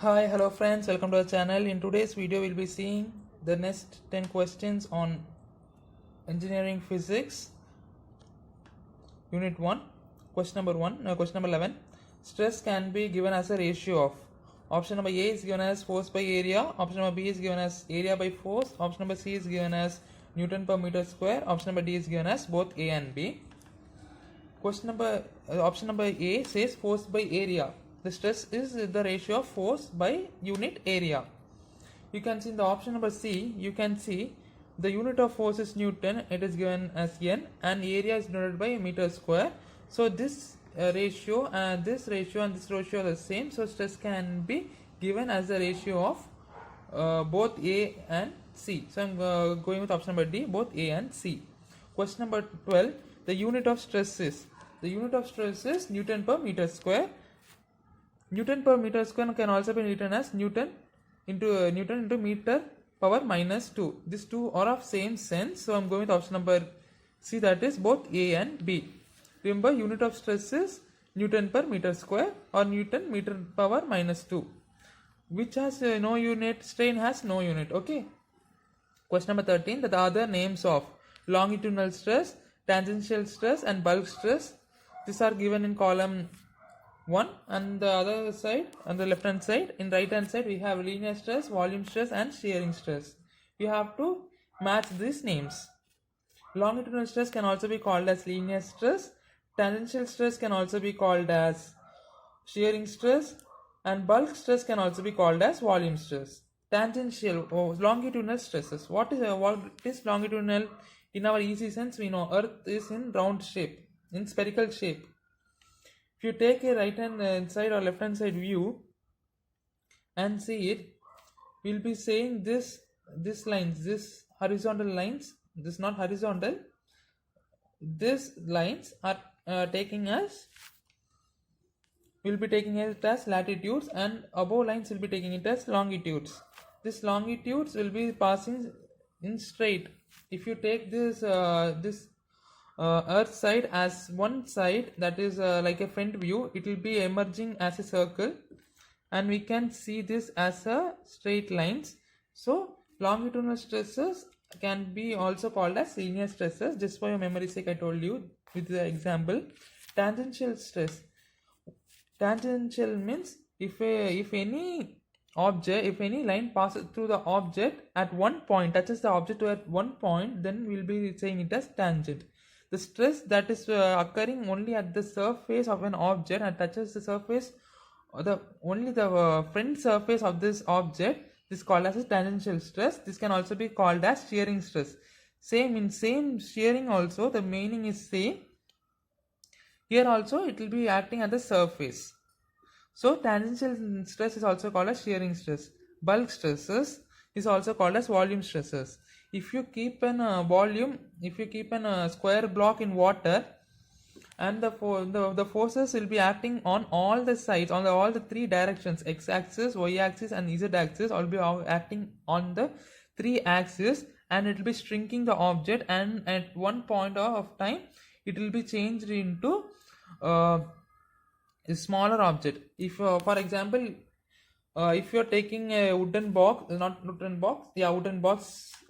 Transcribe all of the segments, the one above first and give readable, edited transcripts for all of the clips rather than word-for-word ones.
Hi, hello friends, welcome to our channel. In today's video, we'll be seeing the next 10 questions on engineering physics, unit 1. Question number 11. Stress can be given as a ratio of. Option number A is given as force by area. Option number B is given as area by force. Option number C is given as Newton per meter square. Option number D is given as both A and B. Option number A says force by area. The stress is the ratio of force by unit area. You can see in the option number C, you can see the unit of force is Newton, it is given as N, and area is denoted by meter square. So this ratio and this ratio and this ratio are the same. So stress can be given as the ratio of both A and C. So I am going with option number D, both A and C. Question number 12, the unit of stress is. The unit of stress is Newton per meter square. Newton per meter square can also be written as Newton into meter power minus 2. These two are of same sense. So I am going with option number C, that is both A and B. Remember, unit of stress is Newton per meter square or Newton meter power minus 2. Which has no unit, strain has no unit. Okay. Question number 13, the other names of longitudinal stress, tangential stress and bulk stress. These are given in column 1, and the other side, on the left hand side, in right hand side we have linear stress, volume stress and shearing stress. You have to match these names. Longitudinal stress can also be called as linear stress, tangential stress can also be called as shearing stress, and bulk stress can also be called as volume stress. Tangential or longitudinal stresses. What is longitudinal? In our easy sense, we know Earth is in round shape, in spherical shape. If you take a right hand side or left hand side view and see it, we'll be saying this lines, this horizontal lines, this not horizontal, these lines are taking as, we'll be taking it as latitudes, and above lines will be taking it as longitudes. These longitudes will be passing in straight. If you take this Earth side as one side, that is like a front view, it will be emerging as a circle, and we can see this as a straight lines. So longitudinal stresses can be also called as linear stresses. Just for your memory sake, I told you with the example. Tangential stress. Tangential means if any line passes through the object at one point, touches the object at one point, then we'll be saying it as tangent. The stress that is occurring only at the surface of an object and touches the surface, only the front surface of this object, this is called as a tangential stress. This can also be called as shearing stress. Same shearing also, the meaning is same. Here also it will be acting at the surface. So tangential stress is also called as shearing stress. Bulk stresses is also called as volume stresses. If you keep a square block in water, and the forces will be acting on all the sides, on all the three directions, x-axis, y-axis and z-axis, all be acting on the three axes, and it will be shrinking the object, and at one point of time it will be changed into a smaller object. If for example, if you are taking a wooden box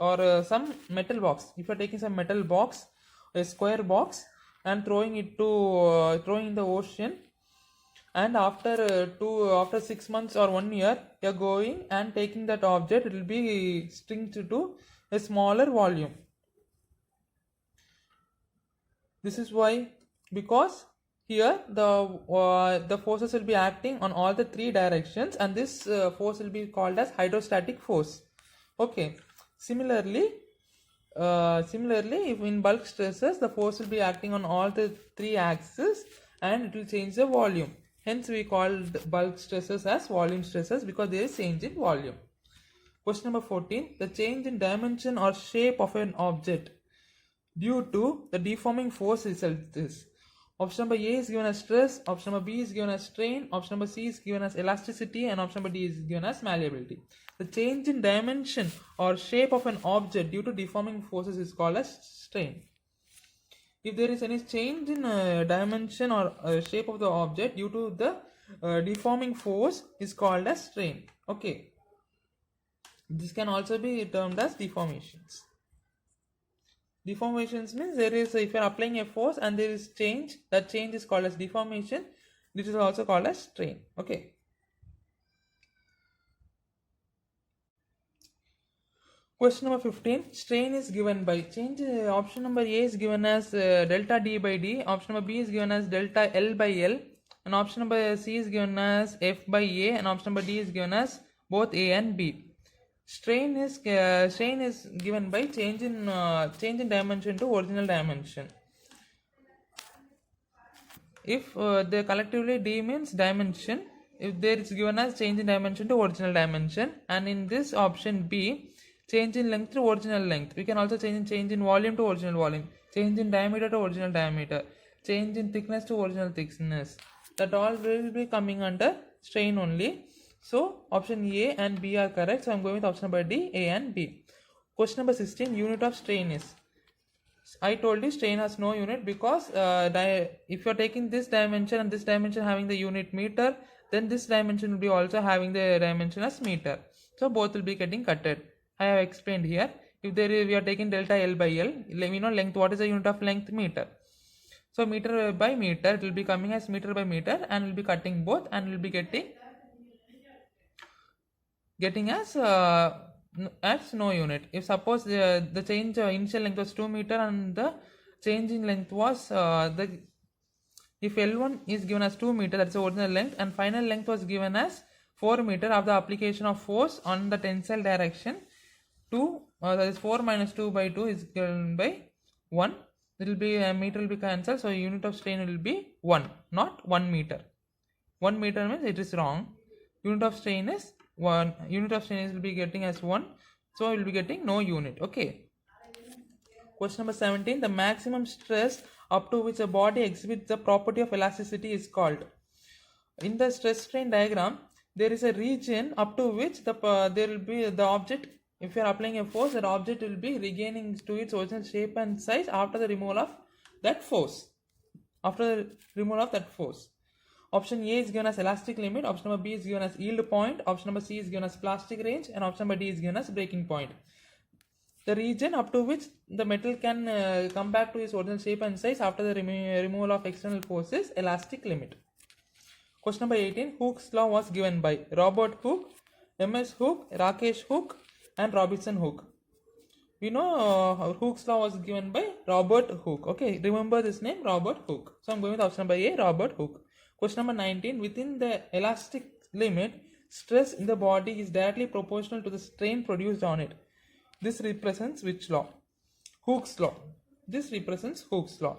or some metal box, if you are taking some metal box, a square box, and throwing in the ocean, and after 6 months or 1 year, you are going and taking that object, it will be shrink to a smaller volume. This is why, because here the forces will be acting on all the three directions, and this force will be called as hydrostatic force. Okay. Similarly, if in bulk stresses, the force will be acting on all the three axes, and it will change the volume. Hence we called bulk stresses as volume stresses, because there is change in volume. Question number 14, the change in dimension or shape of an object due to the deforming force result is. Option number A is given as stress, option number B is given as strain, option number C is given as elasticity, and option number D is given as malleability. The change in dimension or shape of an object due to deforming forces is called as strain. If there is any change in dimension or shape of the object due to the deforming force is called as strain. Okay, this can also be termed as deformations. Deformations means there is, if you are applying a force and there is change, that change is called as deformation. This is also called as strain. Okay. Question number 15. Strain is given by change. Option number A is given as delta D by D. Option number B is given as delta L by L. And option number C is given as F by A. And option number D is given as both A and B. Strain is given by change in dimension to original dimension. If they collectively D means dimension, if there is given as change in dimension to original dimension, and in this option B, change in length to original length. We can also change in volume to original volume, change in diameter to original diameter, change in thickness to original thickness. That all will be coming under strain only. So option A and B are correct. So I am going with option number D, A and B. Question number 16. Unit of strain is. I told you strain has no unit because if you are taking this dimension and this dimension having the unit meter, then this dimension will be also having the dimension as meter. So both will be getting cutted. I have explained here. If we are taking delta L by L, we know length. What is the unit of length? Meter. So meter by meter, it will be coming as meter by meter, and will be cutting both, and will be getting as no unit. If suppose the change initial length was 2 meter and the change in length was if L1 is given as 2 meter, that's the original length, and final length was given as 4 meter of the application of force on the tensile direction, 2 that is 4 minus 2 by 2 is given by 1. It will be meter will be cancelled, so unit of strain will be 1, not 1 meter. 1 meter means it is wrong. Unit of strain is 1. Unit of strain will be getting as 1, so we will be getting no unit. Okay. Question number 17. The maximum stress up to which a body exhibits the property of elasticity is called. In the stress strain diagram, there is a region up to which there will be the object. If you are applying a force, that object will be regaining to its original shape and size after the removal of that force. Option A is given as elastic limit, option number B is given as yield point, option number C is given as plastic range, and option number D is given as breaking point. The region up to which the metal can come back to its original shape and size after the removal of external force is elastic limit. Question number 18. Hooke's law was given by Robert Hooke, M.S. Hooke, Rakesh Hooke, and Robinson Hooke. We know Hooke's law was given by Robert Hooke. Okay, remember this name, Robert Hooke. So I am going with option number A, Robert Hooke. Question number 19. Within the elastic limit, stress in the body is directly proportional to the strain produced on it. This represents which law? Hooke's law. This represents Hooke's law.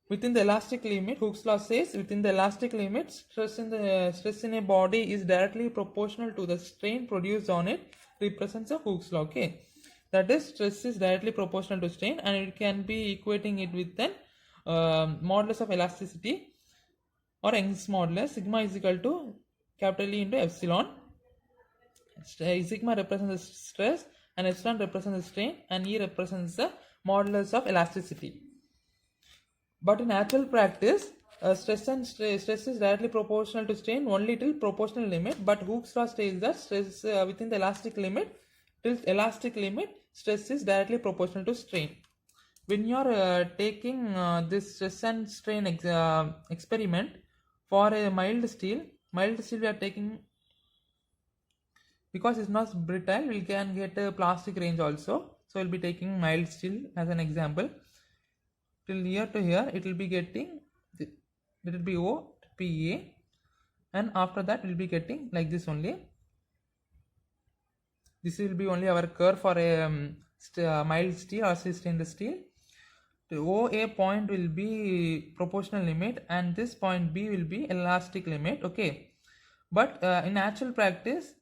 Within the elastic limit, Hooke's law says within the elastic limit, stress in a body is directly proportional to the strain produced on it. Represents a Hooke's law. Okay, that is, stress is directly proportional to strain, and it can be equating it with an modulus of elasticity or Young's modulus. Sigma is equal to capital E into epsilon. Sigma represents the stress and epsilon represents the strain, and E represents the modulus of elasticity. But in actual practice, stress is directly proportional to strain only till proportional limit. But Hooke's law states that stress within the elastic limit, till elastic limit, stress is directly proportional to strain. When you are taking this stress and strain experiment for a mild steel we are taking, because it's not brittle, we can get a plastic range also. So we'll be taking mild steel as an example. Till here to here, it will be getting, it will be O, PA, and after that we'll be getting like this only. This will be only our curve for a mild steel or stainless steel. The OA point will be proportional limit, and this point B will be elastic limit. Okay, but in actual practice,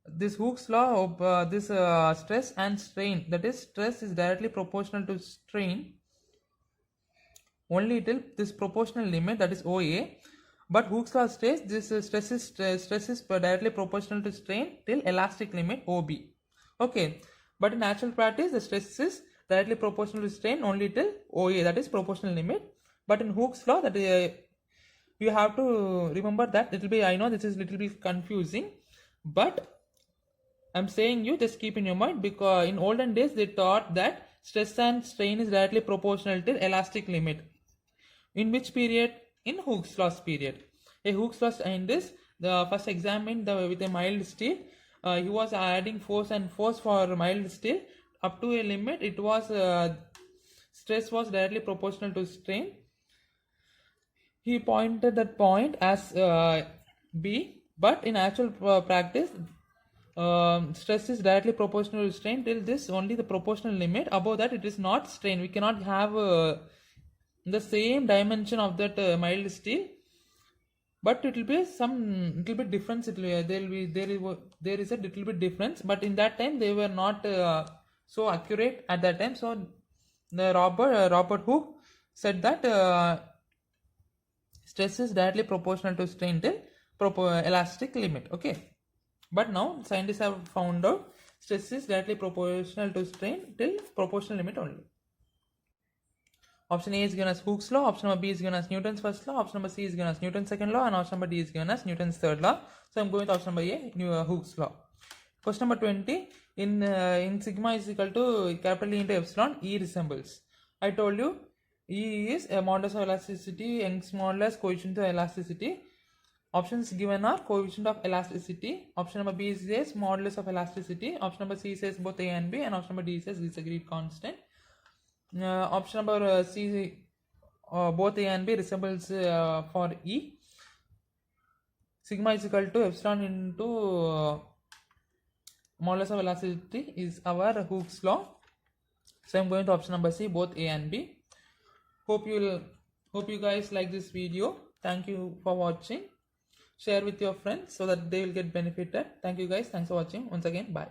this Hooke's law of this stress and strain, that is, stress is directly proportional to strain only till this proportional limit, that is OA. But Hooke's law states this stress is directly proportional to strain till elastic limit OB. Okay, but in actual practice, the stress is directly proportional to strain only till OA, that is proportional limit. But in Hooke's law, that You have to remember that. It will be, I know this is little bit confusing, but I'm saying you just keep in your mind, because in olden days they taught that stress and strain is directly proportional to elastic limit. In which period? In Hooke's law period. A Hooke's law scientist the first examined with a mild steel. He was adding force and force for mild steel up to a limit. It was stress was directly proportional to strain. He pointed that point as B, but in actual practice, stress is directly proportional to strain till this only the proportional limit. Above that, it is not strain. We cannot have the same dimension of that mild steel, but it will be some little bit difference. It will, there is a little bit difference, but in that time they were not so accurate at that time. So the Robert Hooke said that stress is directly proportional to strain till elastic limit. Okay, but now scientists have found out stress is directly proportional to strain till proportional limit only. Option A is given as Hooke's law, option number B is given as Newton's first law, option number C is given as Newton's second law, and option number D is given as Newton's third law. So I'm going with option number A, Hooke's law. Question number 20. In sigma is equal to capital E into epsilon, E resembles. I told you E is a modulus of elasticity, Young's modulus, coefficient of elasticity. Options given are coefficient of elasticity. Option number B says modulus of elasticity. Option number C says both A and B, and option number D says disagreed constant. Option number C, both A and B resembles for E. Sigma is equal to epsilon into modulus of elasticity is our Hooke's law. So I'm going to option number C, both A and B. Hope you guys like this video. Thank you for watching. Share with your friends so that they will get benefited. Thank you guys. Thanks for watching. Once again, bye.